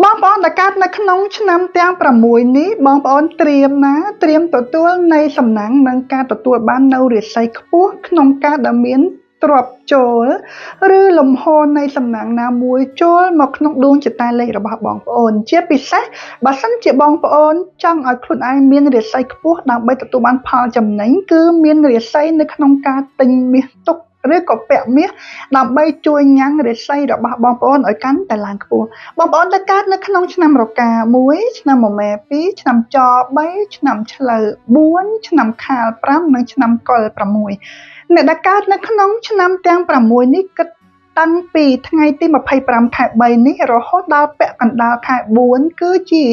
បងប្អូនដែលកើតនៅក្នុងឆ្នាំទាំង6នេះបងប្អូនត្រៀមទទួលនៃសំណាងនិងការទទួលបាននៅរាសីខ្ពស់ក្នុងការដែលមានទ្រព្យចូលឬលំហនៃសំណាងណាមួយចូលមកក្នុងដួងចតាលេខរបស់បងប្អូនជាពិសេសបើសិនជាបងប្អូនចង់ឲ្យខ្លួនឯងមានរាសីខ្ពស់ដើម្បីទទួលបានផលចំណេញគឺមានរាសីនៅក្នុងការទិញមាសទុកឬក៏ពាក់មាសដើម្បីជួយញ៉ាំងរាសីរបស់បងប្អូនឲ្យកាន់តែឡើងខ្ពស់បងប្អូនដែលកើតនៅក្នុងឆ្នាំរកា1ឆ្នាំមមែ2ឆ្នាំច3ឆ្នាំឆ្លូវ4ឆ្នាំខាល5និងឆ្នាំកុល6អ្នកដែលកើតនៅក្នុងឆ្នាំទាំង6នេះគិតតាំងពីថ្ងៃទី25ខែ3នេះរហូតដល់ពាក់កណ្ដាលខែ4គឺជា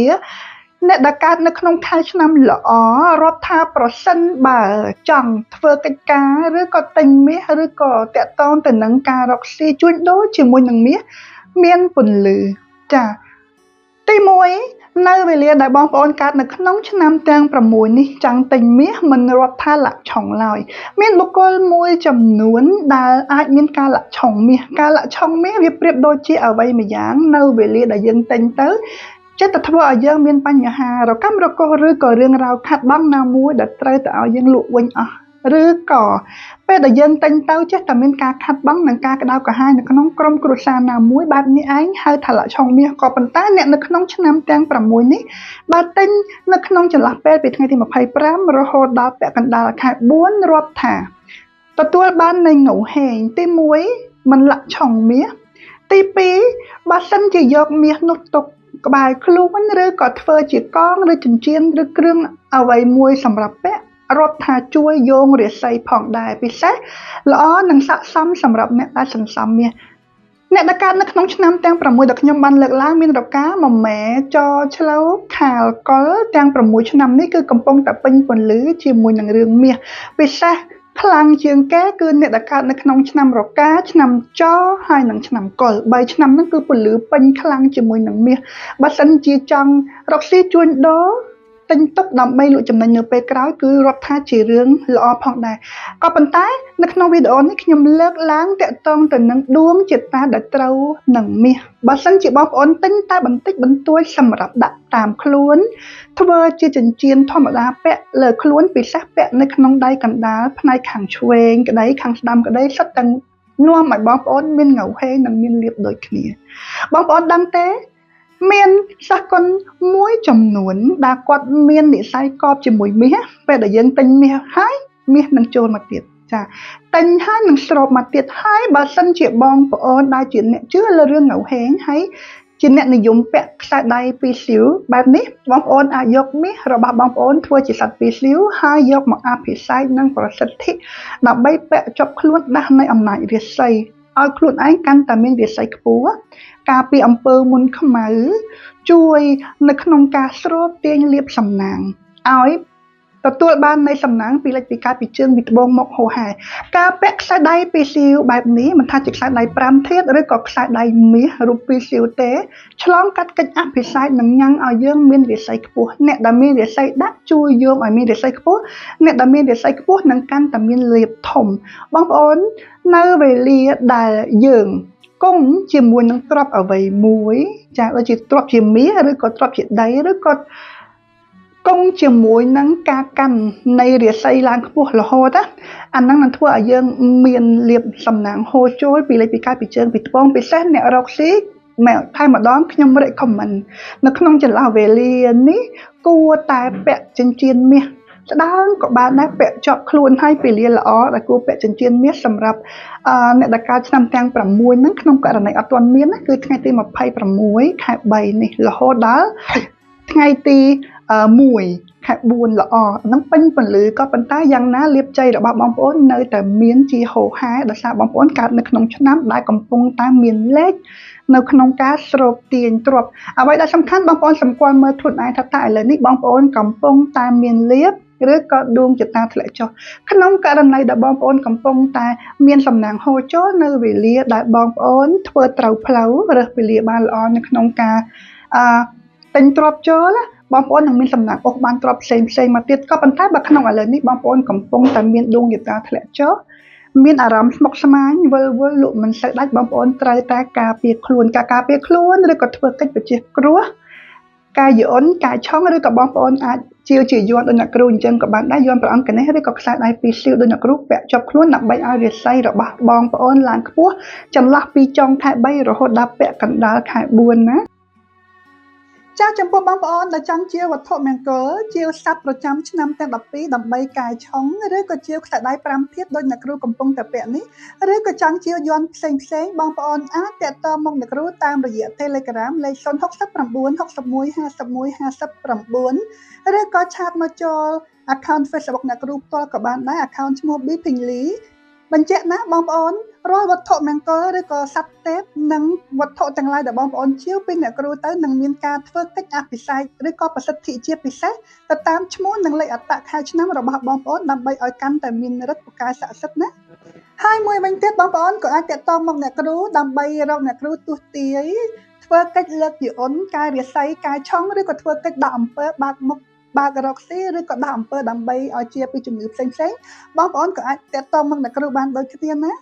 អ្នកដែលកើតនៅក្នុងខែឆ្នាំល្អរាប់ថាប្រសិនបើចង់ធ្វើកិច្ចការឬក៏ទិញមាសឬក៏តាក់ទងទៅនឹងការរកស៊ីជួញដូរជាមួយនឹងមាសមានពន្លឺចាទី1នៅវេលាដែលបងប្អូនកើតនៅក្នុងឆ្នាំទាំង6នេះចង់ទិញមាសមិនរាប់ថាលក្ខឆុងឡើយមានបុគ្គលមួយចំនួនដែលអាចមានការលក្ខឆុងមាសការលក្ខឆុងមាសវាប្រៀបដូចជាអ្វីម្យ៉ាងនៅវេលាដែលយើងទិញទៅចិត្តធ្វើឲ្យយើងមានបញ្ហារកម្មរកុសឬក៏រឿងរ៉ាវខាត់បងណាមួយដែលត្រូវទៅឲ្យយើងលក់វិញអស់ឬក៏ពេលដែលយើងទិញទៅចេះតែមានការខាត់បងនិងការក្តៅក្រហាយនៅក្នុងក្រុមគ្រួសារណាមួយបែបនេះឯងហៅថាលក្ខឆុងមាសក៏ប៉ុន្តែអ្នកនៅក្នុងឆ្នាំទាំង6នេះបើទិញនៅក្នុងចន្លោះពេលពីថ្ងៃទី25រហូតដល់ពាក់កណ្ដាលខែ4រាប់ថាទទួលបាននៃងៅហេងទី1មិនលក្ខឆុងមាសទី2បើសិនជាយកមាសនោះទុកក្បែរខ្លួនឬក៏ធ្វើជាកងឬចិញ្ចៀនឬគ្រឿងអ្វីមួយសម្រាប់ពាក់រាប់ថាជួយយោងរាសីផងដែរពិសេសល្អនិងស័ក្តិសមសម្រាប់អ្នកដែលសន្សំមាសអ្នកដែលកើតនៅក្នុងឆ្នាំទាំង6ដែលខ្ញុំបានលើកឡើងមានរកាមមែចឆ្លូវខាលកុលទាំង6ឆ្នាំនេះគឺកំពុងតែពេញពន្លឺជាមួយនឹងរឿងមាសពិសេសខ្លាំងជាងគេគឺអ្នកដែលកើតនៅក្នុងឆ្នាំរកាឆ្នាំចហើយនិងឆ្នាំកុល3ឆ្នាំហ្នឹងគឺពន្លឺពេញខ្លាំងជាមួយនឹងមាសបើសិនជាចង់រកស៊ីជួញដូរទិញទុកដើម្បីលក់ចំណេញនៅពេលក្រោយគឺរាប់ថាជារឿងល្អផងដែរក៏ប៉ុន្តែនៅក្នុងវីដេអូនេះខ្ញុំលើកឡើងតាក់ទងទៅនឹងដួងចិត្តតាដែលត្រូវនឹងមាសបើសិនជាបងប្អូនទិញតែបន្តិចបន្តួចសម្រាប់ដាក់តាមខ្លួនធ្វើជាចិញ្ចៀនធម្មតាពាក់លើខ្លួនពិសេសពាក់នៅក្នុងដៃកណ្ដាលផ្នែកខាងឆ្វេងក្តីខាងស្ដាំក្តីសុទ្ធតែនាំឲ្យបងប្អូនមានងៅហេងនិងមានលាភដូចគ្នាបងប្អូនដឹងទេមានសិស្សគុណមួយចំនួនដែលគាត់មាននិស្ស័យកប់ជាមួយមាសពេលដែលយើងទិញមាសហើយមាសនឹងចូលមកទៀតចាទិញហើយនឹងស្រូបមកទៀតហើយបើសិនជាបងប្អូនដែលជាអ្នកជឿលើរឿងងៅហេងហើយជាអ្នកនិយមពាក់ខ្សែដៃពីរសៀវបែបនេះបងប្អូនអាចយកមាសរបស់បងប្អូនធ្វើជាសត្វពីរសៀវហើយយកមកអភិសេកនឹងប្រសិទ្ធិដើម្បីពាក់ជាប់ខ្លួនដាស់នៃអំណាចរាសីឲ្យខ្លួនឯងកាន់តែមានរាសីខ្ពស់ការពីអំពើមុនខ្មៅជួយនៅក្នុងការស្រូបទាញលាភសំណាងឲ្យទទួលបាននៃសំណាងពីលេចពីកើតពីជើងពីត្បូងមកហូរហែការពាក់ខ្សែដៃពីរសៀវបែបនេះមិនថាជាខ្សែដៃ5ធាតុឬក៏ខ្សែដៃមាសរូបពីរសៀវទេឆ្លងកាត់កិច្ចអភិសេកនឹងញ៉ាំងឲ្យយើងមានរាសីខ្ពស់អ្នកដែលមានរាសីដាក់ជួយយកឲ្យមានរាសីខ្ពស់អ្នកដែលមានរាសីខ្ពស់នឹងកាន់តែមានលាភធំបងប្អូននៅវេលាដែលយើងគង់ជាមួយនឹងទ្រព្យអ្វីមួយចាដូចជាទ្រព្យជាមាសឬក៏ទ្រព្យជាដីឬក៏គង់ជាមួយនឹងការកាន់នៃរាសីឡើងខ្ពស់រហូតអាហ្នឹងនឹងធ្វើឲ្យយើងមានលាភសំណាងហូរចូលពីលេខពីកើតពីជើងពីត្បូងពិសេសអ្នករកស៊ីថែមម្ដងខ្ញុំ recommend នៅក្នុងចន្លោះវេលានេះគួរតែពាក់ចិញ្ចៀនមាសស្ដើងក៏បានដែរពាក់ជាប់ខ្លួនហើយពេលលាល្អដែលគួរពាក់ចិញ្ចៀនមាសសម្រាប់អ្នកដែលកើតឆ្នាំទាំង6ហ្នឹងក្នុងករណីអត់ទាន់មានគឺថ្ងៃទី26ខែ3នេះរហូតដល់ថ្ងៃទី1ខែ4ល្អហ្នឹងពេញពន្លឺក៏ប៉ុន្តែយ៉ាងណាលាភជ័យរបស់បងប្អូននៅតែមានជាហូរហែដោយសារបងប្អូនកើតនៅក្នុងឆ្នាំដែលកំពុងតែមានលេខនៅក្នុងការស្រូបទាញទ្រព្យអ្វីដែលសំខាន់បងប្អូនសម្គាល់មើលខ្លួនឯងថាតើឥឡូវនេះបងប្អូនកំពុងតែមានលាភឬក៏ដួងចតាធ្លាក់ចុះក្នុងករណីដែលបងប្អូនកំពុងតែមានសំណាងហូរចូលនៅវេលាដែលបងប្អូនធ្វើត្រូវផ្លូវរើសវេលាបានល្អនៅក្នុងការទិញទ្រព្យចូលបងប្អូននឹងមានសំណាងអុសបានទ្រព្យផ្សេងមកទៀតក៏ប៉ុន្តែបើក្នុងឥឡូវនេះបងប្អូនកំពុងតែមានដួងចតាធ្លាក់ចុះ មានអារម្មណ៍ស្មុគស្មាញវិលវល់លក់មិនសូវដាច់បងប្អូនត្រូវតែការពារខ្លួនការការពារខ្លួនឬក៏ធ្វើកិច្ចបញ្ជាគ្រោះការយន់ការឆុងឬក៏បងប្អូនអាចជាវជាយ័ន្តដូចអ្នកគ្រូអញ្ចឹងក៏បានដែរយ័ន្តព្រះអង្គកណេសឬក៏ខ្សែដៃពីរសៀវដូចអ្នកគ្រូពាក់ជាប់ខ្លួនដើម្បីឲ្យរាសីរបស់បងប្អូនឡើងខ្ពស់ចន្លោះពីចុងខែ3រហូតដល់ពាក់កណ្ដាលខែ4ណាចាចំពោះបងប្អូនដែលចង់ជាវត្ថុមង្គលជាវស័ព្ទប្រចាំឆ្នាំទាំង12ដើម្បីកាយឆុងឬក៏ជាវខ្សែដៃ5ធាតុដូចអ្នកគ្រូកំពុងតែពាក់នេះឬក៏ចង់ជាវយ័ន្តផ្សេងបងប្អូនអាចទាក់ទងមកអ្នកគ្រូតាមរយៈ Telegram លេខ069 61 51 59 ឬក៏ឆាតមកចូល account Facebook អ្នកគ្រូផ្ទាល់ក៏បានដែរ account ឈ្មោះ Bipingly បញ្ជាក់ណាបងប្អូនរាល់វត្ថុមង្គលឬក៏ស័ព្ទទេពនិងវត្ថុទាំងឡាយដែលបងប្អូនជាវពីអ្នកគ្រូទៅនឹងមានការធ្វើកិច្ចអភិសេកឬក៏ប្រសិទ្ធិជាពិសេសទៅតាមឈ្មោះនិងលេខអត្តខែឆ្នាំរបស់បងប្អូនដើម្បីឲ្យកាន់តែមានឫទ្ធិពូកែស័ក្តិសិទ្ធិណាហើយមួយវិញទៀតបងប្អូនក៏អាចទាក់ទងមកអ្នកគ្រូដើម្បីរកអ្នកគ្រូទស្សន៍ទាយធ្វើកិច្ចលើកយន្តការរាសីការឆុងឬក៏ធ្វើកិច្ចដាក់អំពើបាក់មុខបើករកស៊ីឬក៏ដាក់អំពើដើម្បីឲ្យជាពីជំងឺផ្សេងៗបងប្អូនក៏អាចទាក់ទងមកអ្នកគ្រូបានដូចគ្នាណា